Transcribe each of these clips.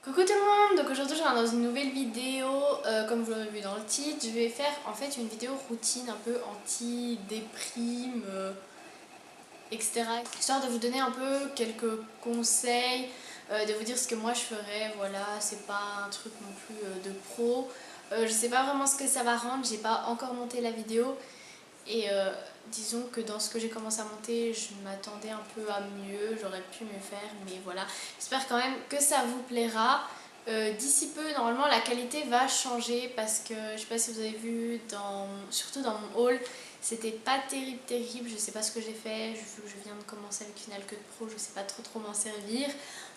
Coucou tout le monde, donc aujourd'hui je viens dans une nouvelle vidéo, comme vous l'avez vu dans le titre, je vais faire en fait une vidéo routine un peu anti-déprime, etc. Histoire de vous donner un peu quelques conseils, de vous dire ce que moi je ferais, voilà, c'est pas un truc non plus de pro. Je sais pas vraiment ce que ça va rendre, j'ai pas encore monté la vidéo et disons que dans ce que j'ai commencé à monter, je m'attendais un peu à mieux, j'aurais pu mieux faire, mais voilà. J'espère quand même que ça vous plaira. D'ici peu, normalement, la qualité va changer parce que je sais pas si vous avez vu, surtout dans mon haul, c'était pas terrible. Je sais pas ce que j'ai fait, vu que je viens de commencer avec Final Cut Pro, je sais pas trop m'en servir.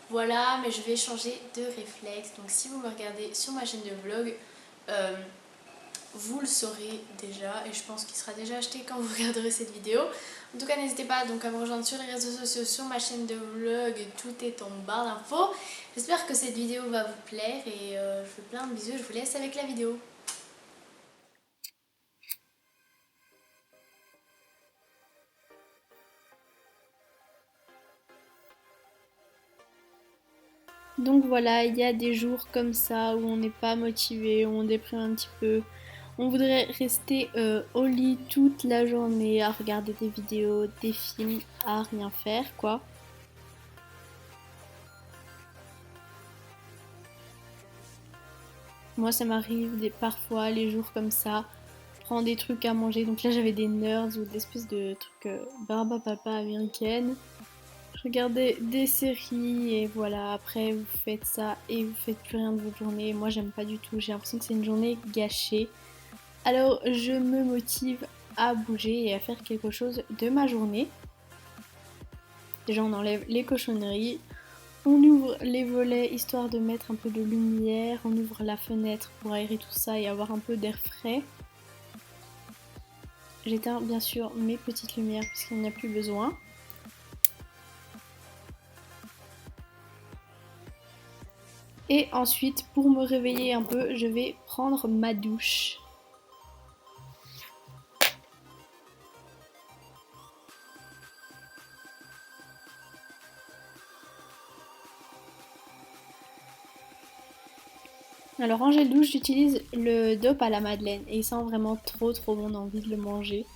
Voilà, mais je vais changer de réflexe. Donc si vous me regardez sur ma chaîne de vlog, euh, vous le saurez déjà et je pense qu'il sera déjà acheté quand vous regarderez cette vidéo. En tout cas, n'hésitez pas donc à me rejoindre sur les réseaux sociaux, sur ma chaîne de vlog, tout est en barre d'infos. J'espère que cette vidéo va vous plaire et je vous fais plein de bisous, je vous laisse avec la vidéo. Donc voilà, il y a des jours comme ça où on n'est pas motivé, où on déprime un petit peu. On voudrait rester au lit toute la journée à regarder des vidéos, des films, à rien faire quoi. Moi, ça m'arrive parfois, les jours comme ça, prendre des trucs à manger. Donc là, j'avais des nerds ou des espèces de trucs barba papa américaine. Je regardais des séries et voilà, après vous faites ça et vous faites plus rien de votre journée. Moi, j'aime pas du tout. J'ai l'impression que c'est une journée gâchée. Alors, je me motive à bouger et à faire quelque chose de ma journée. Déjà, on enlève les cochonneries. On ouvre les volets histoire de mettre un peu de lumière, on ouvre la fenêtre pour aérer tout ça et avoir un peu d'air frais. J'éteins bien sûr mes petites lumières puisqu'il n'y en a plus besoin. Et ensuite, pour me réveiller un peu, je vais prendre ma douche. Alors en gel douche, j'utilise le dope à la madeleine et il sent vraiment trop bon, on a envie de le manger.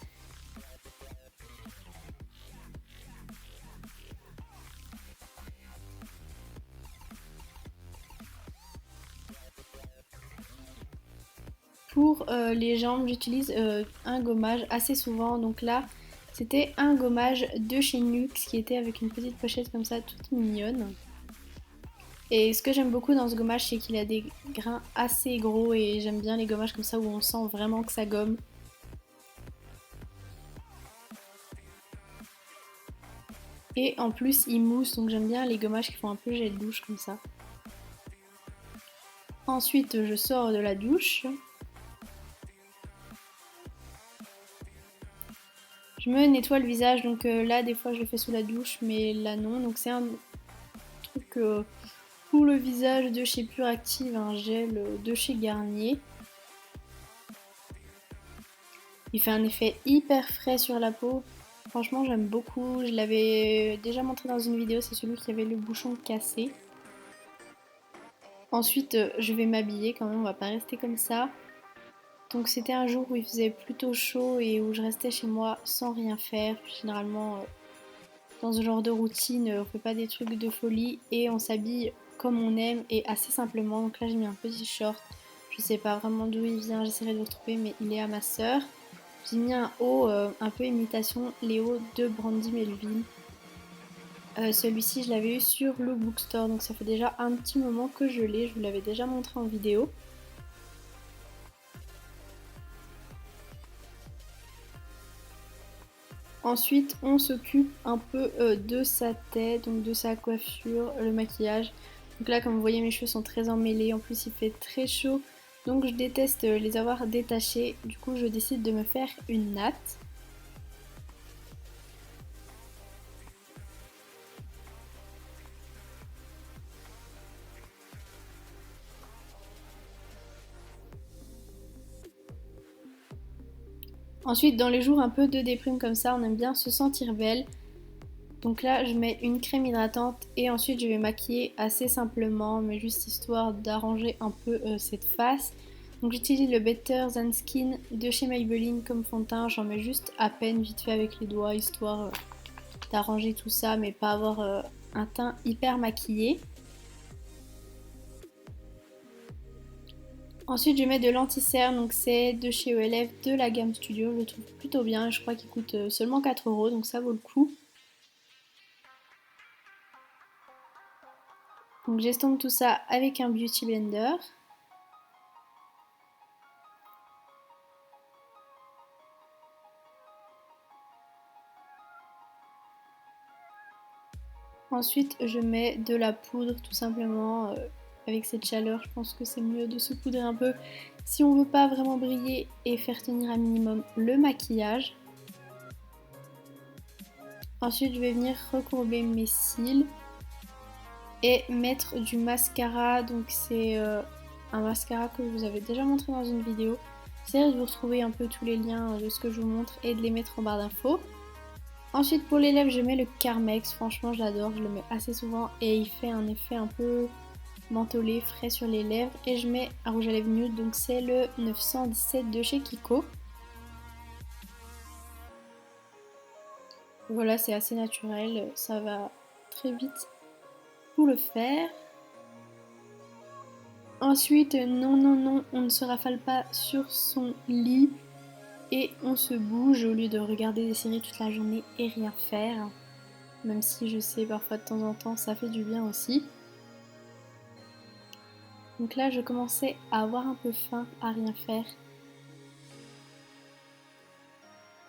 Pour les jambes, j'utilise un gommage assez souvent. Donc là, c'était un gommage de chez Nux qui était avec une petite pochette comme ça, toute mignonne. Et ce que j'aime beaucoup dans ce gommage, c'est qu'il a des grains assez gros et j'aime bien les gommages comme ça où on sent vraiment que ça gomme. Et en plus, il mousse, donc j'aime bien les gommages qui font un peu gel douche comme ça. Ensuite, je sors de la douche. Je me nettoie le visage, donc là, des fois, je le fais sous la douche, mais là, non. Donc c'est un truc pour le visage de chez Pure Active, un gel de chez Garnier. Il fait un effet hyper frais sur la peau. Franchement, j'aime beaucoup. Je l'avais déjà montré dans une vidéo, c'est celui qui avait le bouchon cassé. Ensuite, je vais m'habiller quand même, on va pas rester comme ça. Donc c'était un jour où il faisait plutôt chaud et où je restais chez moi sans rien faire. Généralement, dans ce genre de routine, on fait pas des trucs de folie et on s'habille comme on aime et assez simplement. Donc là, j'ai mis un petit short. Je sais pas vraiment d'où il vient, j'essaierai de le retrouver, mais il est à ma sœur. J'ai mis un haut un peu imitation les hauts de Brandy Melville. Celui-ci, je l'avais eu sur le bookstore, donc ça fait déjà un petit moment que je l'ai. Je vous l'avais déjà montré en vidéo. Ensuite, on s'occupe un peu de sa tête, donc de sa coiffure, le maquillage. Donc là, comme vous voyez, mes cheveux sont très emmêlés. En plus, il fait très chaud, donc je déteste les avoir détachés. Du coup, je décide de me faire une natte. Ensuite, dans les jours un peu de déprime comme ça, on aime bien se sentir belle. Donc là, je mets une crème hydratante et ensuite je vais maquiller assez simplement, mais juste histoire d'arranger un peu cette face. Donc j'utilise le Better Than Skin de chez Maybelline comme fond de teint. J'en mets juste à peine vite fait avec les doigts, histoire d'arranger tout ça, mais pas avoir un teint hyper maquillé. Ensuite, je mets de l'anti-cerne, donc c'est de chez ELF de la gamme Studio. Je le trouve plutôt bien, je crois qu'il coûte seulement 4 €, donc ça vaut le coup. Donc j'estompe tout ça avec un Beauty Blender. Ensuite, je mets de la poudre tout simplement. Avec cette chaleur, je pense que c'est mieux de se poudrer un peu si on veut pas vraiment briller et faire tenir un minimum le maquillage. Ensuite, je vais venir recourber mes cils et mettre du mascara. Donc c'est un mascara que je vous avais déjà montré dans une vidéo. J'essaie de vous retrouver un peu tous les liens de ce que je vous montre et de les mettre en barre d'infos. Ensuite pour les lèvres je mets le Carmex, franchement je l'adore, je le mets assez souvent et il fait un effet un peu mentholé, frais sur les lèvres. Et je mets un rouge à lèvres nude, donc c'est le 917 de chez Kiko. Voilà, c'est assez naturel, ça va très vite pour le faire. Ensuite, non, on ne se rafale pas sur son lit et on se bouge au lieu de regarder des séries toute la journée et rien faire. Même si je sais parfois de temps en temps ça fait du bien aussi. Donc là je commençais à avoir un peu faim, à rien faire.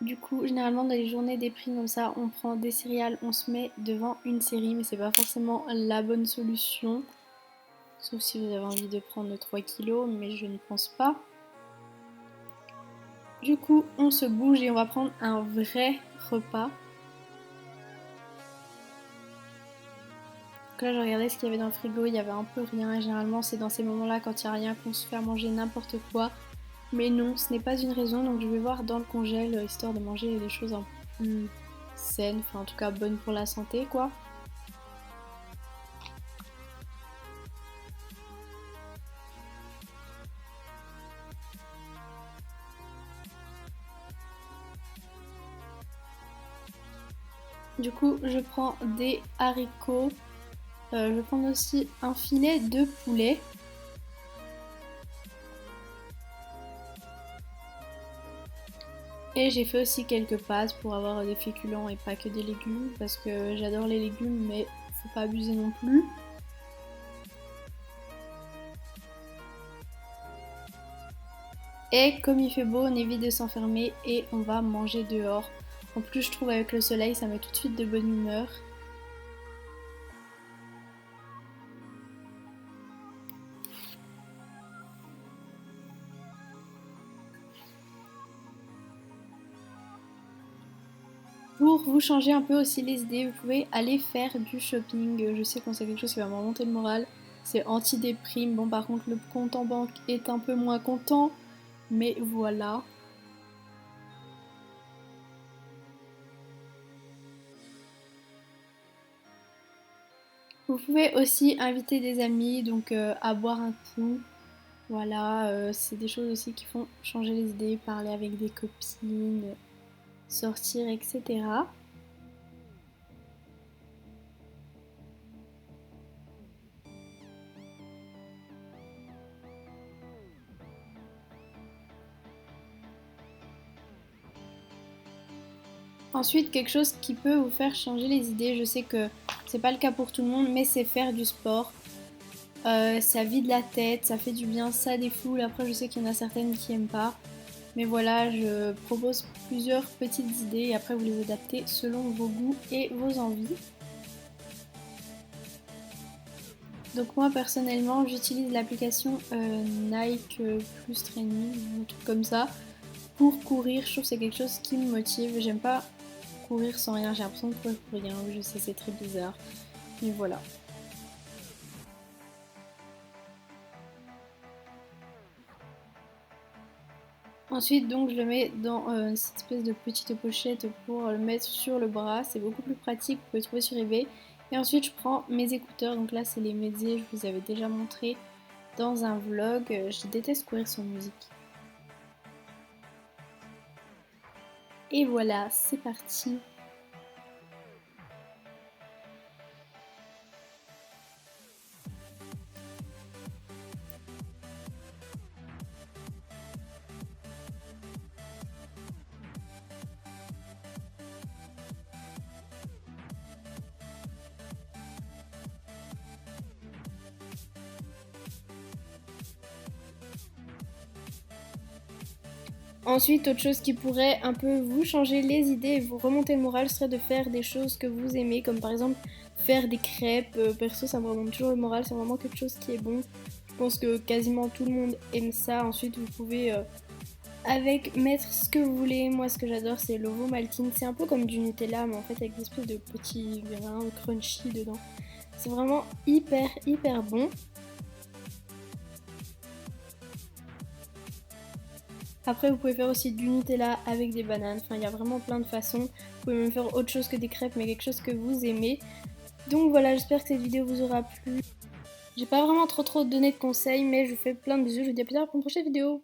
Du coup généralement dans les journées déprime comme ça on prend des céréales, on se met devant une série, mais c'est pas forcément la bonne solution. Sauf si vous avez envie de prendre 3 kilos, mais je ne pense pas. Du coup on se bouge et on va prendre un vrai repas. Donc là je regardais ce qu'il y avait dans le frigo, il y avait un peu rien et généralement c'est dans ces moments là quand il n'y a rien qu'on se fait à manger n'importe quoi. Mais non, ce n'est pas une raison, donc je vais voir dans le congèle histoire de manger des choses un peu plus saines, enfin en tout cas bonnes pour la santé quoi. Du coup je prends des haricots, je prends aussi un filet de poulet. Et j'ai fait aussi quelques pâtes pour avoir des féculents et pas que des légumes, parce que j'adore les légumes mais faut pas abuser non plus. Et comme il fait beau, on évite de s'enfermer et on va manger dehors. En plus je trouve avec le soleil ça met tout de suite de bonne humeur. Pour vous changer un peu aussi les idées, vous pouvez aller faire du shopping. Je sais qu'on sait quelque chose qui va me remonter le moral. C'est anti-déprime. Bon, par contre, le compte en banque est un peu moins content. Mais voilà. Vous pouvez aussi inviter des amis donc à boire un coup. Voilà, c'est des choses aussi qui font changer les idées, parler avec des copines, sortir, etc. Ensuite, quelque chose qui peut vous faire changer les idées, je sais que c'est pas le cas pour tout le monde, mais c'est faire du sport. Ça vide la tête, ça fait du bien, ça défoule. Après, je sais qu'il y en a certaines qui aiment pas. Mais voilà, je propose plusieurs petites idées et après vous les adaptez selon vos goûts et vos envies. Donc moi personnellement, j'utilise l'application Nike Plus Training, un truc comme ça, pour courir. Je trouve que c'est quelque chose qui me motive. J'aime pas courir sans rien, j'ai l'impression de courir pour rien. Oui, je sais, c'est très bizarre. Mais voilà. Ensuite, donc, je le mets dans cette espèce de petite pochette pour le mettre sur le bras. C'est beaucoup plus pratique, vous pouvez trouver sur eBay. Et ensuite, je prends mes écouteurs. Donc là, c'est les Meze, je vous avais déjà montré dans un vlog. Je déteste courir sans musique. Et voilà, c'est parti. Ensuite, autre chose qui pourrait un peu vous changer les idées et vous remonter le moral serait de faire des choses que vous aimez, comme par exemple faire des crêpes. Perso, ça me remonte toujours le moral, c'est vraiment quelque chose qui est bon. Je pense que quasiment tout le monde aime ça. Ensuite, vous pouvez avec mettre ce que vous voulez. Moi, ce que j'adore, c'est l'ovomaltine. C'est un peu comme du Nutella, mais en fait avec des espèces de petits grains crunchy dedans. C'est vraiment hyper hyper bon. Après, vous pouvez faire aussi du Nutella avec des bananes. Enfin, il y a vraiment plein de façons. Vous pouvez même faire autre chose que des crêpes, mais quelque chose que vous aimez. Donc voilà, j'espère que cette vidéo vous aura plu. J'ai pas vraiment trop donné de conseils, mais je vous fais plein de bisous. Je vous dis à plus tard pour une prochaine vidéo.